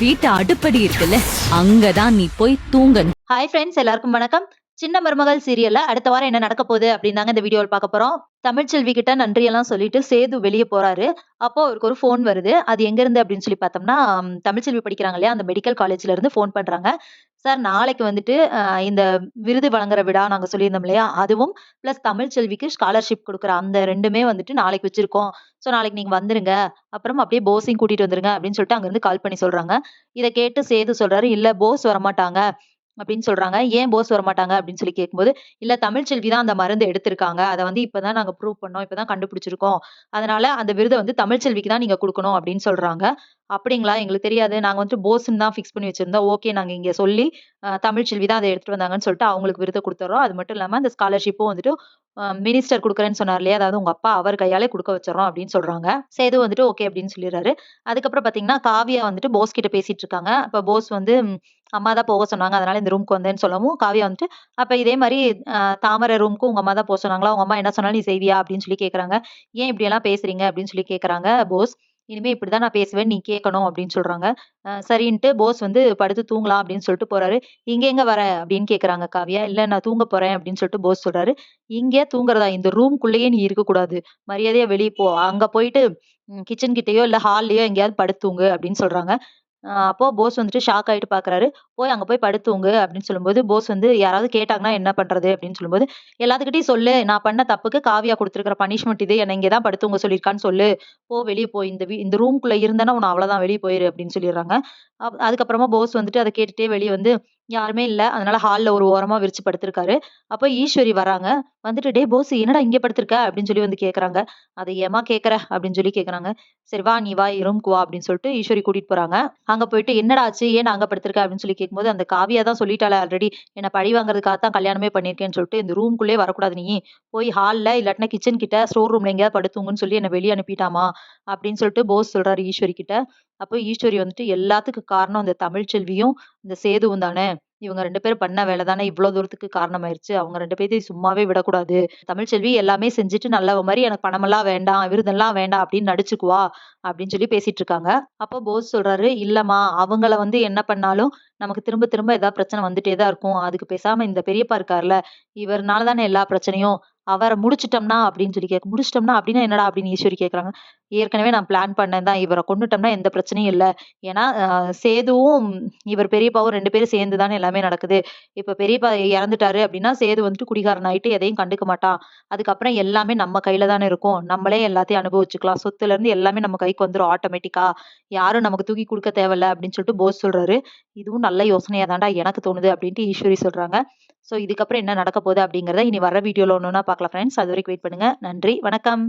வீட்டு அடுப்படி இருக்குல்ல, அங்கதான் நீ போய் தூங்கணும். ஹாய் ஃப்ரெண்ட்ஸ், எல்லாருக்கும் வணக்கம். சின்ன மருமகள் சீரியல்ல அடுத்த வாரம் என்ன நடக்க போகுது அப்படின்னு தாங்க இந்த வீடியோவில் பார்க்க போறோம். தமிழ்ச்செல்வி கிட்ட நன்றியெல்லாம் சொல்லிட்டு சேது வெளியே போறாரு. அப்போ அவருக்கு ஒரு ஃபோன் வருது. அது எங்க இருந்து அப்படின்னு சொல்லி பார்த்தோம்னா, தமிழ்ச்செல்வி படிக்கிறாங்க இல்லையா, அந்த மெடிக்கல் காலேஜ்ல இருந்து ஃபோன் பண்றாங்க. சார், நாளைக்கு வந்துட்டு இந்த விருது வழங்குற விழா நாங்க சொல்லியிருந்தோம் இல்லையா, அதுவும் பிளஸ் தமிழ்ச்செல்விக்கு ஸ்காலர்ஷிப் குடுக்குற அந்த 2மே வந்துட்டு நாளைக்கு வச்சிருக்கோம். ஸோ நாளைக்கு நீங்க வந்துருங்க. அப்புறம் அப்படியே போஸையும் கூட்டிட்டு வந்துருங்க அப்படின்னு சொல்லிட்டு அங்கிருந்து கால் பண்ணி சொல்றாங்க. இத கேட்டு சேது சொல்றாரு, இல்ல போஸ் வரமாட்டாங்க அப்படின்னு சொல்றாங்க. ஏன் போஸ் வரமாட்டாங்க அப்படின்னு சொல்லி கேட்கும்போது, இல்ல தமிழ்ச்செல்வி தான் அந்த மருந்து எடுத்திருக்காங்க. அத வந்து இப்பதான் நாங்க ப்ரூவ் பண்ணோம். இப்பதான் கண்டுபிடிச்சிருக்கோம். அதனால அந்த விருத வந்து தமிழ்ச்செல்விக்கு தான் நீங்க குடுக்கணும் அப்படின்னு சொல்றாங்க. அப்படிங்களா? எங்களுக்கு தெரியாது. நாங்க வந்துட்டு போஸ்ன்னு தான் ஃபிக்ஸ் பண்ணி வச்சிருந்தோம். ஓகே, நாங்க இங்க சொல்லி தமிழ்ச்செல்வி தான் அத எடுத்துட்டு வந்தாங்கன்னு சொல்லிட்டு அவங்களுக்கு விருத குடுத்துர்றோம். அது மட்டும் இல்லாம அந்த ஸ்காலர்ஷிப்பும் வந்துட்டு மினிஸ்டர் குடுக்குறேன்னு சொன்னார் இல்லையா? அதாவது உங்க அப்பா அவர் கையாலே குடுக்க வச்சுர்றோம் அப்படின்னு சொல்றாங்க. சேது வந்துட்டு ஓகே அப்படின்னு சொல்லிடுறாரு. அதுக்கப்புறம் பார்த்தீங்கன்னா, காவியா வந்துட்டு போஸ் கிட்ட பேசிட்டு இருக்காங்க. அப்ப போஸ் வந்து அம்மா தான் போக சொன்னாங்க. அதனால இந்த ரூம்க்கு வந்தேன்னு சொல்லவும், காவியா வந்துட்டு, அப்ப இதே மாரி தாமரை ரூம்க்கு உங்க அம்மா தான் போ சொன்னாங்களா? உங்க அம்மா என்ன சொன்னாலும் நீ செய்வியா? அப்படின்னு சொல்லி கேட்கறாங்க. ஏன் இப்படியெல்லாம் பேசுறீங்க? அப்படின்னு சொல்லி கேட்கறாங்க போஸ். இனிமே இப்படிதான் நான் பேசுவேன். நீ கேட்கணும் அப்படின்னு சொல்றாங்க. சரின்ட்டு போஸ் வந்து படுத்து தூங்கலாம் அப்படின்னு சொல்லிட்டு போறாரு. "இங்க எங்க வர?" அப்படின்னு கேட்கறாங்க காவியா. "இல்ல நான் தூங்க போறேன்" அப்படின்னு சொல்லிட்டு போஸ் சொல்றாரு. "இங்கே தூங்குறதா? இந்த ரூம்க்குள்ளேயே நீ இருக்கக்கூடாது. மரியாதையா வெளிய போ. அங்க போயிட்டு கிச்சன் கிட்டயோ, இல்ல ஹால்லயோ எங்கேயாவது படுத்து தூங்கு" அப்படின்னு சொல்றாங்க. அப்போ போஸ் வந்துட்டு ஷாக் ஆயிட்டு பார்க்குறாரு. "போய் அங்க போய் படுத்து தூங்கு" அப்படின்னு சொல்லும்போது, போஸ் வந்து யாராவது கேட்டாங்கன்னா என்ன பண்றது? அப்படின்னு சொல்லும்போது, "எல்லாத்துக்கிட்டயும் சொல்லு. நான் பண்ண தப்புக்கு காவியா குடுத்துருக்கிற பனிஷ்மென்ட் இது. என்ன இங்க தான் படுத்து தூங்க சொல்லியிருக்கான்னு சொல்லு. போ வெளிய போ. இந்த ரூம்க்குள்ள இருந்தேன்னா உன்ன அவ்வளோதான். வெளிய போயிரு" அப்படின்னு சொல்லிர்றாங்க. அதுக்கப்புறமா போஸ் வந்துட்டு அத கேட்டுட்டே வெளிய வந்து யாருமே இல்ல. அதனால ஹால்ல ஒரு ஓரமா விரிச்சு படுத்திருக்காரு. அப்ப ஈஸ்வரி வராங்க. வந்துட்டு, "டேய் போஸ், என்னடா இங்க படுத்திருக்க?" அப்படின்னு சொல்லி வந்து கேட்கறாங்க. "அத ஏம்மா கேட்கற?" அப்படின்னு சொல்லி கேட்கறாங்க. "சரி வா, நீ வா ரூம்க்கு வா" அப்படின்னு சொல்லிட்டு ஈஸ்வரி கூட்டிட்டு போறாங்க. அங்க போயிட்டு, "என்னடா ஆச்சு? ஏன் அங்க படுத்திருக்க?" அப்படின்னு சொல்லி கேட்கும்போது, அந்த காவியா தான் சொல்லிட்டாளே ஆல்ரெடி, என்ன பழி வாங்குறதுக்காக தான் கல்யாணமே பண்ணியிருக்கேன்னு சொல்லிட்டு, "இந்த ரூம்க்குள்ளயே வரக்கூடாது நீ. போய் ஹால்ல இல்லாட்டினா கிச்சன் கிட்ட ஸ்டோர் ரூம்ல எங்கேயாவது படுத்து தூங்குன்னு சொல்லி என்ன வெளிய அனுப்பிட்டாமா" அப்படின்னு சொல்லிட்டு போஸ் சொல்றாரு ஈஸ்வரி கிட்ட. அப்போ ஈஸ்வரி வந்துட்டு, "எல்லாத்துக்கும் காரணம் இந்த தமிழ்ச்செல்வியும், இந்த சேதுவும் தானே. இவங்க 2 பேரும் பண்ண வேலை தானே இவ்ளோ தூரத்துக்கு காரணமாயிருச்சு. அவங்க 2 பேத்தையும் சும்மாவே விடக்கூடாது. தமிழ்ச்செல்வி எல்லாமே செஞ்சுட்டு நல்லவ மாரி எனக்கு பணமெல்லாம் வேண்டாம், விருதெல்லாம் வேண்டாம் அப்படின்னு நடிச்சுக்குவா" அப்படின்னு சொல்லி பேசிட்டு இருக்காங்க. அப்போ போஸ் சொல்றாரு, "இல்லம்மா, அவங்கள வந்து என்ன பண்ணாலும் நமக்கு திரும்ப திரும்ப ஏதாவது பிரச்சனை வந்துட்டே தான் இருக்கும். அதுக்கு பேசாம இந்த பெரியப்பா இருக்கார்ல, இவர்னால தானே எல்லா பிரச்சனையும். அவர முடிச்சுட்டோம்னா" அப்படின்னு சொல்லி "முடிச்சுட்டோம்னா அப்படின்னா என்னடா?" அப்படின்னு ஈஸ்வரி கேட்கறாங்க. "ஏற்கனவே நான் பிளான் பண்ணேன் தான். இவர கொன்னுட்டோம்னா எந்த பிரச்சனையும் இல்ல. ஏன்னா சேதுவும் இவர் பெரியப்பாவும் 2 பேரும் சேர்ந்து தானே எல்லாமே நடக்குது. இப்ப பெரியப்பா இறந்துட்டாரு அப்படின்னா, சேது வந்துட்டு குடிகாரன் ஆயிட்டு எதையும் கண்டுக்க மாட்டான். அதுக்கப்புறம் எல்லாமே நம்ம கையில தானே இருக்கும். நம்மளே எல்லாத்தையும் அனுபவிச்சுக்கலாம். சொத்துல இருந்து எல்லாமே நம்ம கைக்கு வந்துரும் ஆட்டோமேட்டிக்கா. யாரும் நமக்கு தூக்கி குடுக்க தேவையில்ல" அப்படின்னு சொல்லிட்டு போஸ் சொல்றாரு. "இதுவும் நல்ல யோசனையா தான்டா எனக்கு தோணுது" அப்படின்ட்டு ஈஸ்வரி சொல்றாங்க. இதுக்கப்புறம் என்ன நடக்க போகுது அப்படிங்கிறத இனி வர வீடியோல ஒண்ணு ஒண்ணா பார்க்கலாம் ஃப்ரெண்ட்ஸ். அதுவரைக்கும் வெயிட் பண்ணுங்க. நன்றி, வணக்கம்.